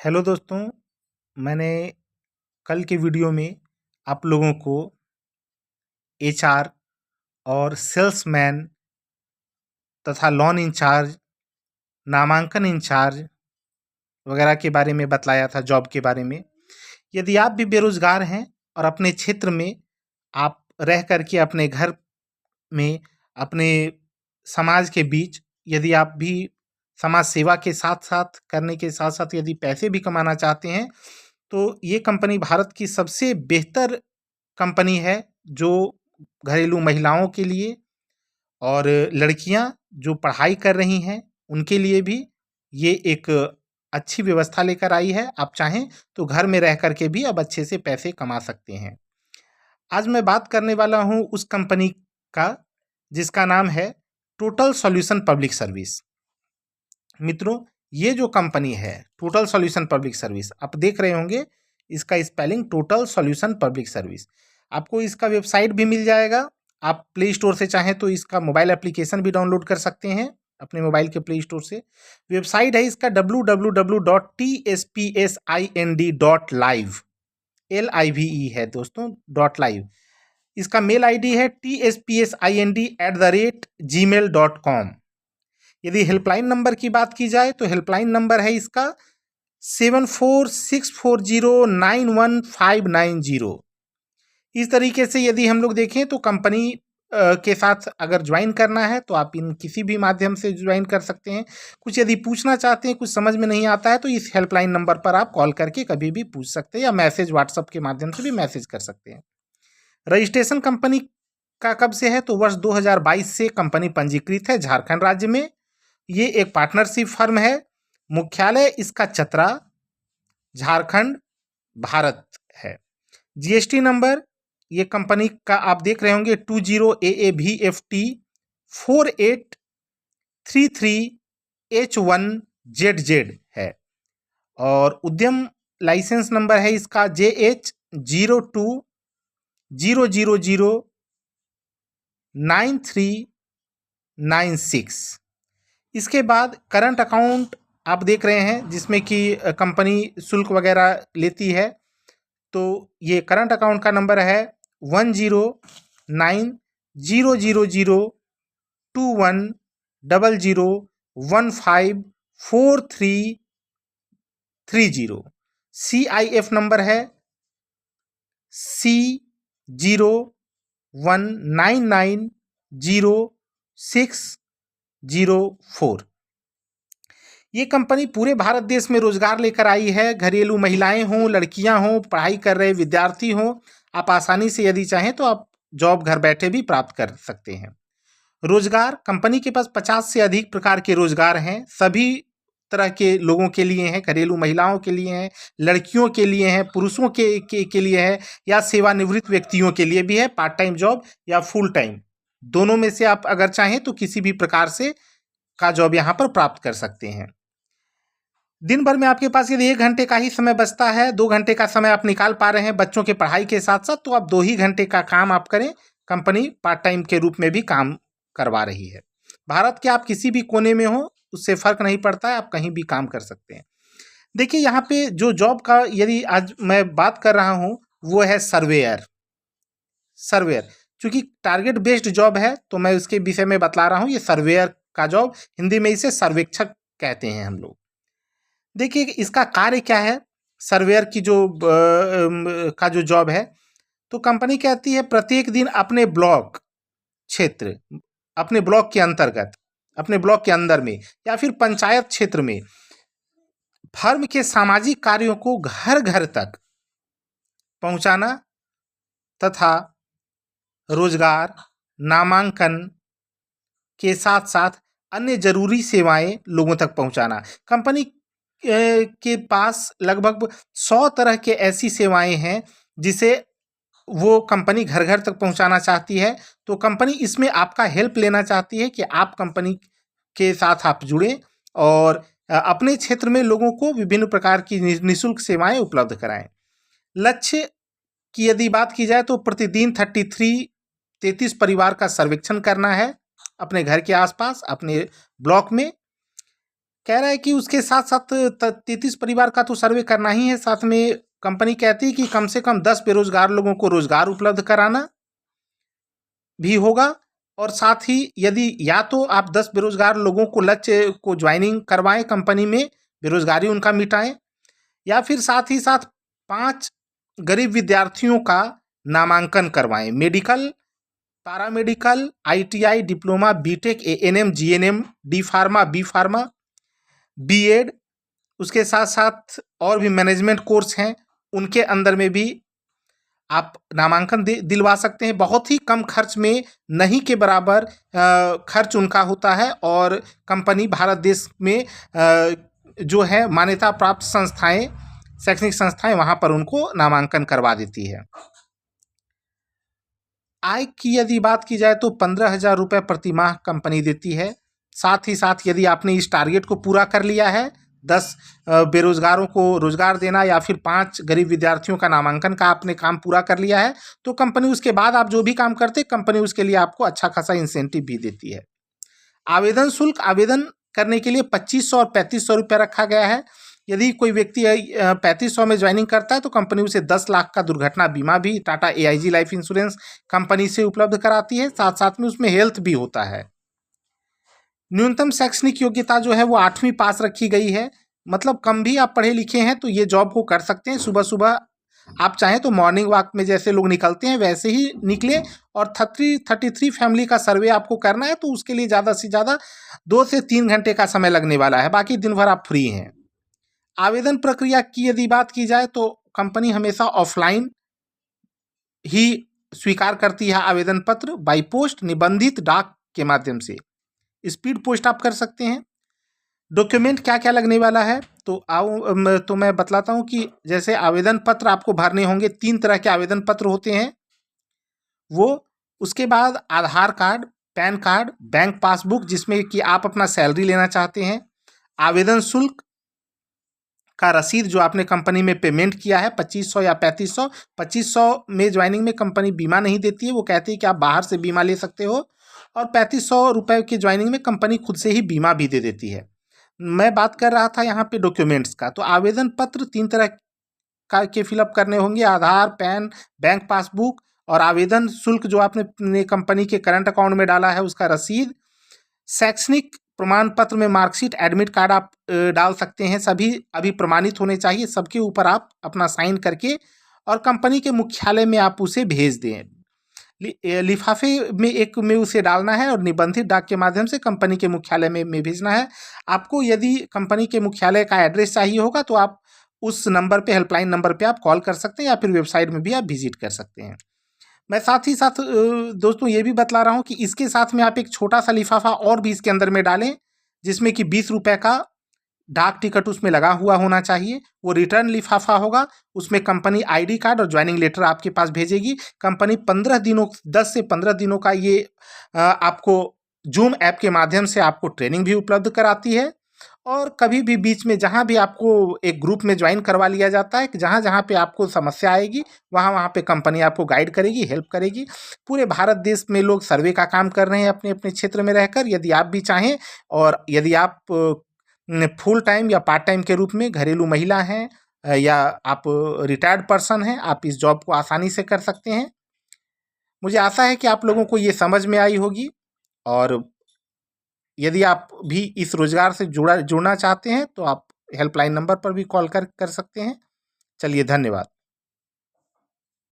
Hello दोस्तों, मैंने कल के वीडियो में आप लोगों को एचआर और सेल्समैन तथा लोन इंचार्ज, नामांकन इंचार्ज वगैरह के बारे में बतलाया था, जॉब के बारे में। यदि आप भी बेरोजगार हैं और अपने क्षेत्र में आप रह करके अपने घर में, अपने समाज के बीच, यदि आप भी समाज सेवा के साथ साथ करने के साथ साथ यदि पैसे भी कमाना चाहते हैं, तो ये कंपनी भारत की सबसे बेहतर कंपनी है, जो घरेलू महिलाओं के लिए और लड़कियां जो पढ़ाई कर रही हैं उनके लिए भी ये एक अच्छी व्यवस्था लेकर आई है। आप चाहें तो घर में रह करके भी अब अच्छे से पैसे कमा सकते हैं। आज मैं बात करने वाला हूं उस कंपनी का जिसका नाम है टोटल सॉल्यूशन पब्लिक सर्विस। मित्रों, ये जो कंपनी है टोटल सॉल्यूशन पब्लिक सर्विस, आप देख रहे होंगे इसका spelling total solution public service. आपको इसका वेबसाइट भी मिल जाएगा। आप प्ले स्टोर से चाहें तो इसका मोबाइल एप्लीकेशन भी डाउनलोड कर सकते हैं अपने मोबाइल के प्ले स्टोर से। वेबसाइट है इसका www.tspsind.live, LIVE है दोस्तों, .live। इसका मेल आईडी है tspsind@gmail.com। यदि हेल्पलाइन नंबर की बात की जाए तो हेल्पलाइन नंबर है इसका 7464091590। इस तरीके से यदि हम लोग देखें तो कंपनी के साथ अगर ज्वाइन करना है तो आप इन किसी भी माध्यम से ज्वाइन कर सकते हैं। कुछ यदि पूछना चाहते हैं, कुछ समझ में नहीं आता है, तो इस हेल्पलाइन नंबर पर आप कॉल करके कभी भी पूछ सकते हैं, या मैसेज व्हाट्सएप के माध्यम से भी मैसेज कर सकते हैं। रजिस्ट्रेशन कंपनी का कब से है तो वर्ष 2022 से कंपनी पंजीकृत है झारखंड राज्य में। ये एक पार्टनरशिप फर्म है। मुख्यालय इसका चतरा, झारखंड, भारत है। जीएसटी नंबर ये कंपनी का आप देख रहे होंगे 20AAVFT 4833H1ZZ है। और उद्यम लाइसेंस नंबर है इसका JH02009396। इसके बाद करंट अकाउंट आप देख रहे हैं जिसमें कि कंपनी शुल्क वगैरह लेती है। तो ये करंट अकाउंट का नंबर है 1090021154330। CIF नंबर है C01990604। ये कंपनी पूरे भारत देश में रोजगार लेकर आई है। घरेलू महिलाएं हों, लड़कियां हों, पढ़ाई कर रहे विद्यार्थी हों, आप आसानी से यदि चाहें तो आप जॉब घर बैठे भी प्राप्त कर सकते हैं। रोजगार कंपनी के पास 50 से अधिक प्रकार के रोजगार हैं। सभी तरह के लोगों के लिए हैं, घरेलू महिलाओं के लिए हैं, लड़कियों के लिए हैं, पुरुषों के लिए है, या सेवानिवृत्त व्यक्तियों के लिए भी है। पार्ट टाइम जॉब या फुल टाइम, दोनों में से आप अगर चाहें तो किसी भी प्रकार से का जॉब यहाँ पर प्राप्त कर सकते हैं। दिन भर में आपके पास यदि 1 घंटे का ही समय बचता है, 2 घंटे का समय आप निकाल पा रहे हैं बच्चों के पढ़ाई के साथ साथ, तो आप 2 ही घंटे का काम आप करें। कंपनी पार्ट टाइम के रूप में भी काम करवा रही है। भारत के आप किसी भी कोने में हो, उससे फर्क नहीं पड़ता है, आप कहीं भी काम कर सकते हैं। देखिए यहाँ पे जो जॉब का यदि आज मैं बात कर रहा हूँ वो है सर्वेयर। चूंकि टारगेट बेस्ड जॉब है तो मैं उसके विषय में बतला रहा हूँ। ये सर्वेयर का जॉब, हिंदी में इसे सर्वेक्षक कहते हैं हम लोग। देखिए इसका कार्य क्या है। सर्वेयर की का जो जॉब है, तो कंपनी कहती है प्रत्येक दिन अपने ब्लॉक क्षेत्र, अपने ब्लॉक के अंतर्गत, अपने ब्लॉक के अंदर में या फिर पंचायत क्षेत्र में फर्म के सामाजिक कार्यों को घर घर तक पहुंचाना तथा रोजगार, नामांकन के साथ साथ अन्य जरूरी सेवाएं लोगों तक पहुंचाना। कंपनी के पास लगभग 100 तरह के ऐसी सेवाएं हैं जिसे वो कंपनी घर घर तक पहुंचाना चाहती है। तो कंपनी इसमें आपका हेल्प लेना चाहती है कि आप कंपनी के साथ आप जुड़ें और अपने क्षेत्र में लोगों को विभिन्न प्रकार की निःशुल्क सेवाएं उपलब्ध कराएं। लक्ष्य की यदि बात की जाए तो प्रतिदिन 33 परिवार का सर्वेक्षण करना है अपने घर के आसपास, अपने ब्लॉक में। कह रहा है कि उसके साथ साथ 33 परिवार का तो सर्वे करना ही है, साथ में कंपनी कहती है कि कम से कम 10 बेरोजगार लोगों को रोजगार उपलब्ध कराना भी होगा। और साथ ही यदि या तो आप 10 बेरोजगार लोगों को लक्ष्य को ज्वाइनिंग करवाएं कंपनी में, बेरोजगारी उनका मिटाएं, या फिर साथ ही साथ 5 गरीब विद्यार्थियों का नामांकन करवाएं। Medical, paramedical, ITI, diploma, BTech, ANM, GNM, D pharma, B pharma, BEd, उसके साथ साथ और भी मैनेजमेंट कोर्स हैं, उनके अंदर में भी आप नामांकन दिलवा सकते हैं। बहुत ही कम खर्च में, नहीं के बराबर खर्च उनका होता है, और कंपनी भारत देश में जो है मान्यता प्राप्त संस्थाएं, शैक्षणिक संस्थाएं, वहां पर उनको नामांकन करवा देती है। आय की यदि बात की जाए तो 15,000 रुपये प्रति माह कंपनी देती है। साथ ही साथ यदि आपने इस टारगेट को पूरा कर लिया है, 10 बेरोजगारों को रोजगार देना या फिर 5 गरीब विद्यार्थियों का नामांकन का आपने काम पूरा कर लिया है, तो कंपनी उसके बाद आप जो भी काम करते कंपनी उसके लिए आपको अच्छा खासा इंसेंटिव भी देती है। आवेदन शुल्क, आवेदन करने के लिए 2500 और 3500 रुपये रखा गया है। यदि कोई व्यक्ति 3500 में ज्वाइनिंग करता है तो कंपनी उसे 10 लाख का दुर्घटना बीमा भी Tata AIG life insurance company से उपलब्ध कराती है। साथ साथ में उसमें हेल्थ भी होता है। न्यूनतम शैक्षणिक योग्यता जो है वो 8वीं पास रखी गई है। मतलब कम भी आप पढ़े लिखे हैं तो ये जॉब को कर सकते हैं। सुबह सुबह आप चाहें तो मॉर्निंग वॉक में जैसे लोग निकलते हैं वैसे ही निकले। और 33 फैमिली का सर्वे आपको करना है, तो उसके लिए ज़्यादा से ज़्यादा 2 से 3 घंटे का समय लगने वाला है। बाकी दिन भर आप फ्री हैं। आवेदन प्रक्रिया की यदि बात की जाए तो कंपनी हमेशा ऑफलाइन ही स्वीकार करती है आवेदन पत्र, बाई पोस्ट, निबंधित डाक के माध्यम से। स्पीड पोस्ट आप कर सकते हैं। डॉक्यूमेंट क्या क्या लगने वाला है तो मैं बतलाता हूँ कि जैसे आवेदन पत्र आपको भरने होंगे, 3 तरह के आवेदन पत्र होते हैं वो। उसके बाद Aadhaar card, PAN card, bank passbook जिसमें कि आप अपना सैलरी लेना चाहते हैं, आवेदन शुल्क का रसीद जो आपने कंपनी में पेमेंट किया है 2500 या 3500। 2500 में ज्वाइनिंग में कंपनी बीमा नहीं देती है, वो कहती है कि आप बाहर से बीमा ले सकते हो। और 3500 रुपये की ज्वाइनिंग में कंपनी खुद से ही बीमा भी दे देती है। मैं बात कर रहा था यहाँ पे डॉक्यूमेंट्स का। तो आवेदन पत्र 3 तरह का के फिलअप करने होंगे, आधार, पैन, बैंक पासबुक, और आवेदन शुल्क जो आपने कंपनी के करंट अकाउंट में डाला है उसका रसीद। शैक्षणिक प्रमाण पत्र में मार्कशीट, एडमिट कार्ड आप डाल सकते हैं। सभी अभी प्रमाणित होने चाहिए। सबके ऊपर आप अपना साइन करके और कंपनी के मुख्यालय में आप उसे भेज दें। लिफाफे में उसे डालना है और निबंधित डाक के माध्यम से कंपनी के मुख्यालय में भेजना है। आपको यदि कंपनी के मुख्यालय का एड्रेस चाहिए होगा तो आप उस नंबर पे, हेल्पलाइन नंबर पे आप कॉल कर सकते हैं, या फिर वेबसाइट में भी आप विजिट कर सकते हैं। मैं साथ ही साथ दोस्तों ये भी बतला रहा हूँ कि इसके साथ में आप एक छोटा सा लिफाफा और भी इसके अंदर में डालें, जिसमें कि 20 रुपये का डाक टिकट उसमें लगा हुआ होना चाहिए। वो रिटर्न लिफाफा होगा। उसमें कंपनी ID कार्ड और ज्वाइनिंग लेटर आपके पास भेजेगी। कंपनी 10 से 15 दिनों का ये आपको जूम ऐप के माध्यम से आपको ट्रेनिंग भी उपलब्ध कराती है। और कभी भी बीच में जहाँ भी आपको एक ग्रुप में ज्वाइन करवा लिया जाता है, कि जहाँ जहाँ पे आपको समस्या आएगी वहाँ वहाँ पे कंपनी आपको गाइड करेगी, हेल्प करेगी। पूरे भारत देश में लोग सर्वे का काम कर रहे हैं अपने अपने क्षेत्र में रहकर। यदि आप भी चाहें, और यदि आप फुल टाइम या पार्ट टाइम के रूप में घरेलू महिला हैं, या आप रिटायर्ड पर्सन हैं, आप इस जॉब को आसानी से कर सकते हैं। मुझे आशा है कि आप लोगों को ये समझ में आई होगी। और यदि आप भी इस रोजगार से जुड़ना चाहते हैं तो आप हेल्पलाइन नंबर पर भी कॉल कर सकते हैं। चलिए, धन्यवाद।